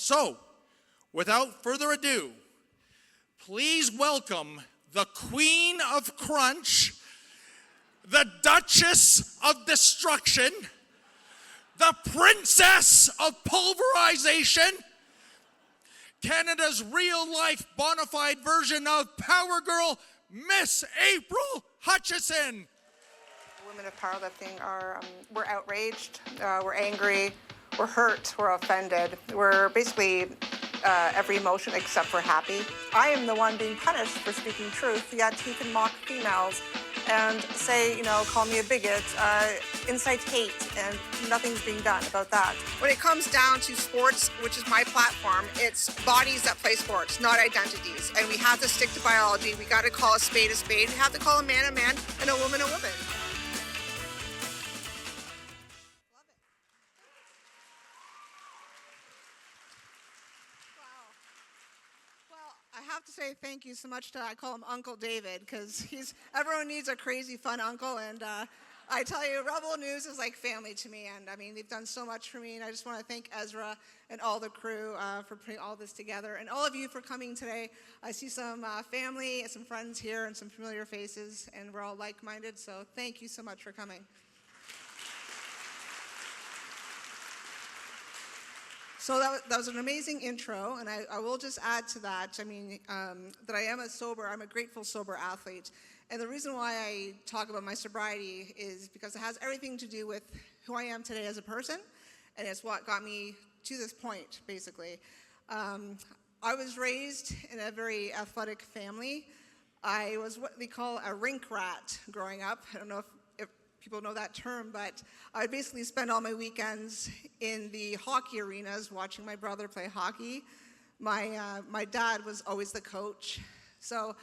So, without further ado, please welcome the Queen of Crunch, the Duchess of Destruction, the Princess of Pulverization, Canada's real-life bona fide version of Power Girl, Miss April Hutchinson. Women of powerlifting are, we're outraged, we're angry, we're hurt, we're offended. We're basically every emotion except for happy. I am the one being punished for speaking truth, yet he can mock females and say, call me a bigot, incite hate, and nothing's being done about that. When it comes down to sports, which is my platform, it's bodies that play sports, not identities. And we have to stick to biology. We got to call a spade. We have to call a man, and a woman. I have to say thank you so much to, I call him Uncle David, because everyone needs a crazy fun uncle, and I tell you, Rebel News is like family to me, and they've done so much for me, and I just want to thank Ezra and all the crew for putting all this together, and all of you for coming today. I see some family and some friends here and some familiar faces, and we're all like-minded, so thank you so much for coming. So that was an amazing intro, and I will just add to that, that I'm a grateful sober athlete. And the reason why I talk about my sobriety is because it has everything to do with who I am today as a person, and it's what got me to this point, basically. I was raised in a very athletic family. I was what they call a rink rat growing up. I don't know if people know that term, but I would basically spend all my weekends in the hockey arenas watching my brother play hockey. My dad was always the coach. So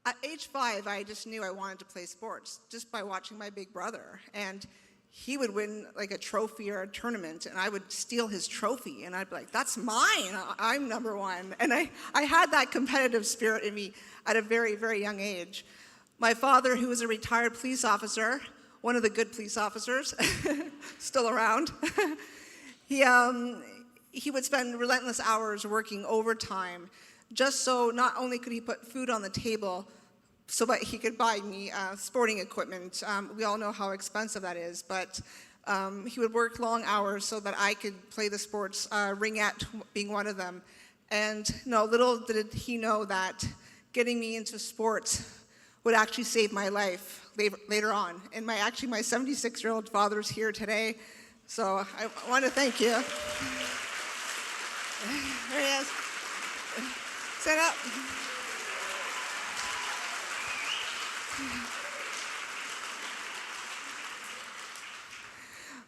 at age 5, I just knew I wanted to play sports just by watching my big brother. And he would win like a trophy or a tournament, and I would steal his trophy, and I'd be like, that's mine, I'm number one. And I had that competitive spirit in me at a very, very young age. My father, who was a retired police officer, one of the good police officers, still around, he would spend relentless hours working overtime just so not only could he put food on the table, so that he could buy me sporting equipment. We all know how expensive that is, but he would work long hours so that I could play the sports, ringette being one of them. And little did he know that getting me into sports would actually save my life later on. And my 76-year-old father's here today, so I want to thank you. There he is. Stand up.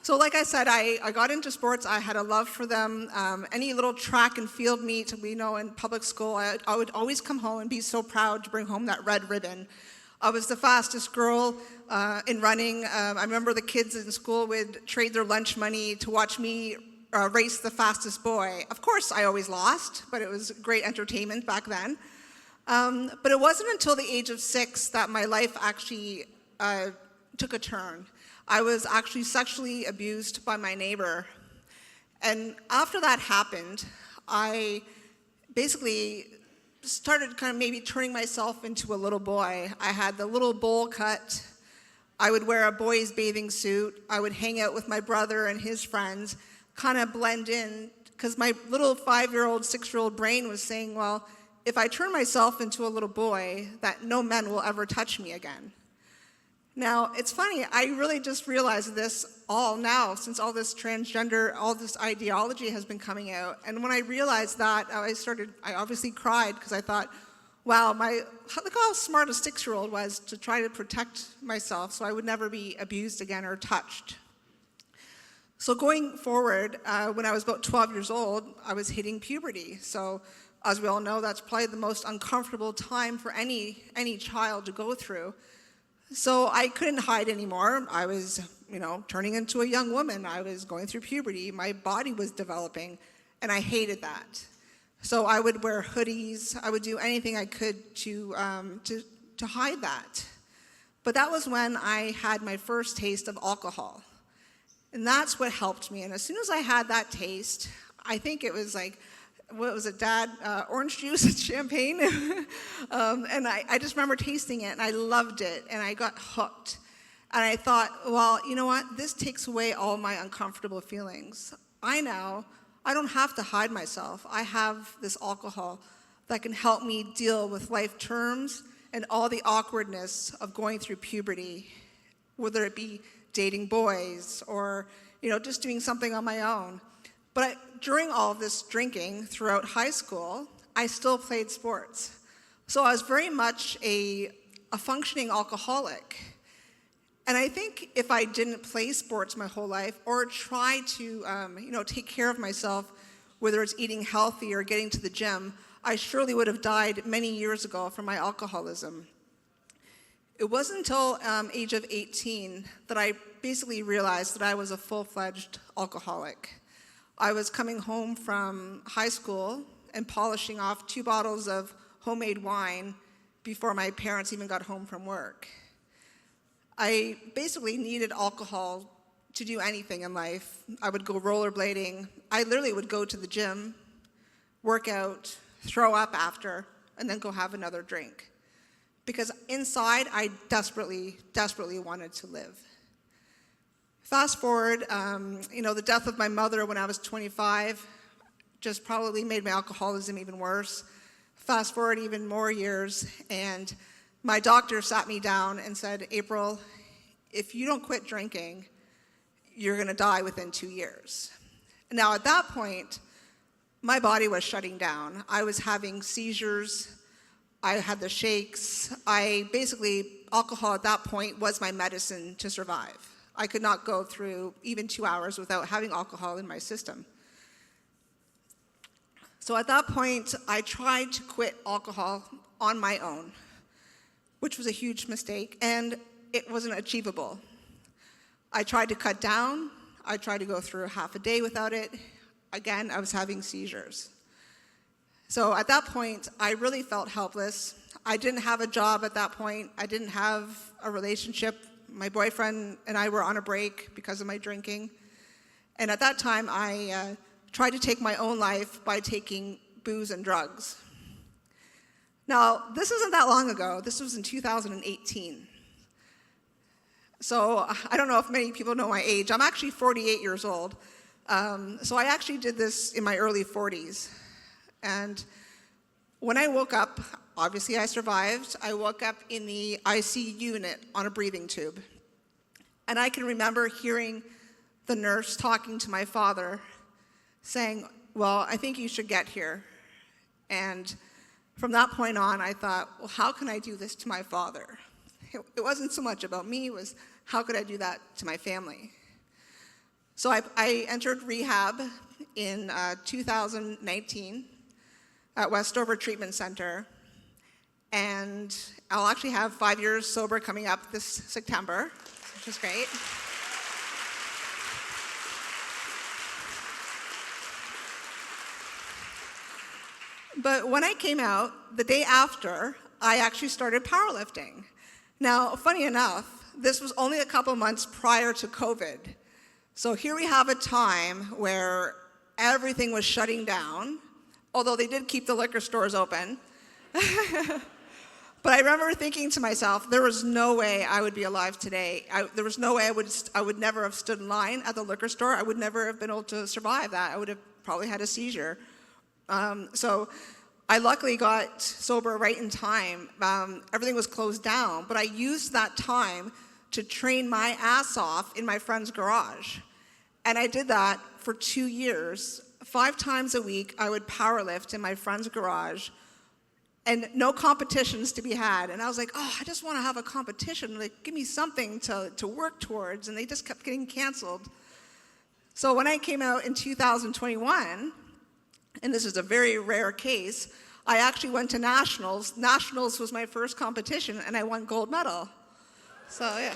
So like I said, I got into sports. I had a love for them. Any little track and field meet, we know in public school, I would always come home and be so proud to bring home that red ribbon. I was the fastest girl in running. I remember the kids in school would trade their lunch money to watch me race the fastest boy. Of course, I always lost, but it was great entertainment back then. But it wasn't until the age of 6 that my life actually took a turn. I was actually sexually abused by my neighbor. And after that happened, I basically started kind of maybe turning myself into a little boy. I had the little bowl cut. I would wear a boy's bathing suit. I would hang out with my brother and his friends, kind of blend in, because my little 5-year-old, 6-year-old brain was saying, well, if I turn myself into a little boy, that no men will ever touch me again. Now, it's funny, I really just realized this all now, since all this transgender, all this ideology has been coming out. And when I realized that, I obviously cried, because I thought, wow, look how smart a 6-year-old was to try to protect myself so I would never be abused again or touched. So going forward, when I was about 12 years old, I was hitting puberty. So as we all know, that's probably the most uncomfortable time for any child to go through. So I couldn't hide anymore. I was, turning into a young woman. I was going through puberty. My body was developing, and I hated that. So I would wear hoodies. I would do anything I could to hide that. But that was when I had my first taste of alcohol. And that's what helped me. And as soon as I had that taste, I think it was like what was it, Dad? Orange juice and champagne. And I just remember tasting it, and I loved it, and I got hooked. And I thought, well, you know what? This takes away all my uncomfortable feelings. I don't have to hide myself. I have this alcohol that can help me deal with life terms and all the awkwardness of going through puberty, whether it be dating boys or, just doing something on my own. But during all of this drinking throughout high school, I still played sports. So I was very much a functioning alcoholic. And I think if I didn't play sports my whole life or try to, take care of myself, whether it's eating healthy or getting to the gym, I surely would have died many years ago from my alcoholism. It wasn't until age of 18 that I basically realized that I was a full-fledged alcoholic. I was coming home from high school and polishing off 2 bottles of homemade wine before my parents even got home from work. I basically needed alcohol to do anything in life. I would go rollerblading. I literally would go to the gym, work out, throw up after, and then go have another drink. Because inside, I desperately, desperately wanted to live. Fast forward, the death of my mother when I was 25 just probably made my alcoholism even worse. Fast forward even more years, and my doctor sat me down and said, April, if you don't quit drinking, you're going to die within 2 years. Now, at that point, my body was shutting down. I was having seizures. I had the shakes. Alcohol at that point was my medicine to survive. I could not go through even 2 hours without having alcohol in my system. So at that point, I tried to quit alcohol on my own, which was a huge mistake, and it wasn't achievable. I tried to cut down. I tried to go through half a day without it. Again, I was having seizures. So at that point, I really felt helpless. I didn't have a job at that point. I didn't have a relationship. My boyfriend and I were on a break because of my drinking. And at that time, I tried to take my own life by taking booze and drugs. Now, this isn't that long ago. This was in 2018. So I don't know if many people know my age. I'm actually 48 years old. So I actually did this in my early 40s. And when I woke up, obviously I survived. I woke up in the ICU unit on a breathing tube. And I can remember hearing the nurse talking to my father saying, well, I think you should get here. And from that point on, I thought, well, how can I do this to my father? It wasn't so much about me, it was how could I do that to my family? So I entered rehab in 2019 at Westover Treatment Center, and I'll actually have 5 years sober coming up this September, which is great. But when I came out, the day after, I actually started powerlifting. Now, funny enough, this was only a couple months prior to COVID. So here we have a time where everything was shutting down, although they did keep the liquor stores open. But I remember thinking to myself, there was no way I would be alive today. There was no way I would never have stood in line at the liquor store. I would never have been able to survive that. I would have probably had a seizure. So I luckily got sober right in time. Everything was closed down, but I used that time to train my ass off in my friend's garage. And I did that for 2 years. 5 times a week, I would powerlift in my friend's garage, and no competitions to be had. And I was like, oh, I just want to have a competition. Like, give me something to work towards. And they just kept getting canceled. So when I came out in 2021, and this is a very rare case, I actually went to nationals. Nationals was my first competition, and I won gold medal. So, yeah.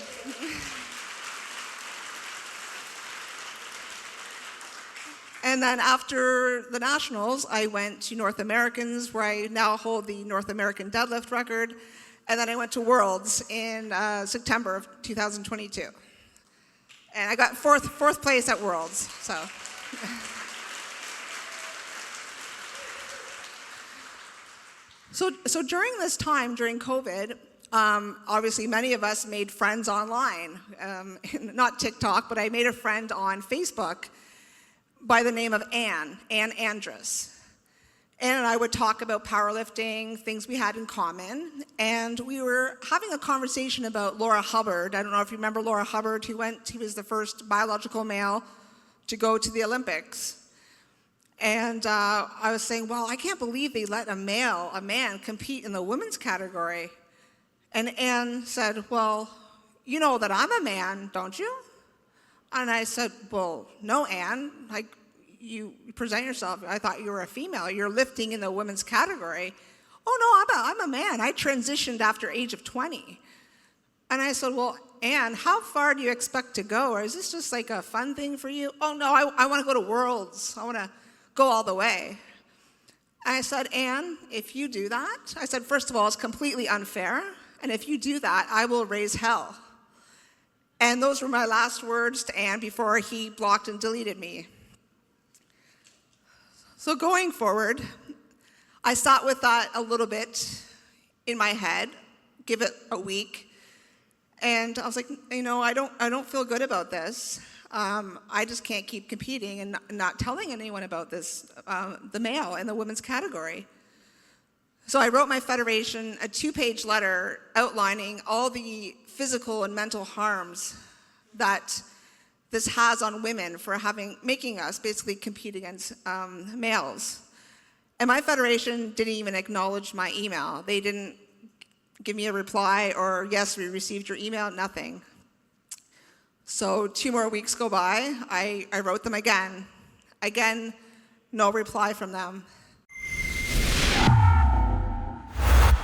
And then after the nationals, I went to North Americans, where I now hold the North American deadlift record. And then I went to Worlds in September of 2022. And I got fourth place at Worlds, so. So during this time, during COVID, obviously many of us made friends online. Not TikTok, but I made a friend on Facebook by the name of Ann Andrus. Ann and I would talk about powerlifting, things we had in common, and we were having a conversation about Laura Hubbard. I don't know if you remember Laura Hubbard, he was the first biological male to go to the Olympics. And I was saying, well, I can't believe they let a man, compete in the women's category. And Ann said, well, you know that I'm a man, don't you? And I said, well, no, Ann, like, you present yourself, I thought you were a female, you're lifting in the women's category. Oh no, I'm a man, I transitioned after age of 20. And I said, well, Ann, how far do you expect to go? Or is this just like a fun thing for you? Oh no, I want to go to Worlds, I want to go all the way. I said, Ann, if you do that, I said, first of all, it's completely unfair, and if you do that, I will raise hell. And those were my last words to Ann before he blocked and deleted me. So going forward, I sat with that a little bit in my head, give it a week, and I was like, you know, I don't feel good about this. I just can't keep competing and not telling anyone about this, the male and the women's category. So I wrote my federation a 2-page letter outlining all the physical and mental harms that this has on women for making us basically compete against males. And my federation didn't even acknowledge my email. They didn't give me a reply or, yes, we received your email, nothing. So 2 more weeks go by, I wrote them again. Again, no reply from them.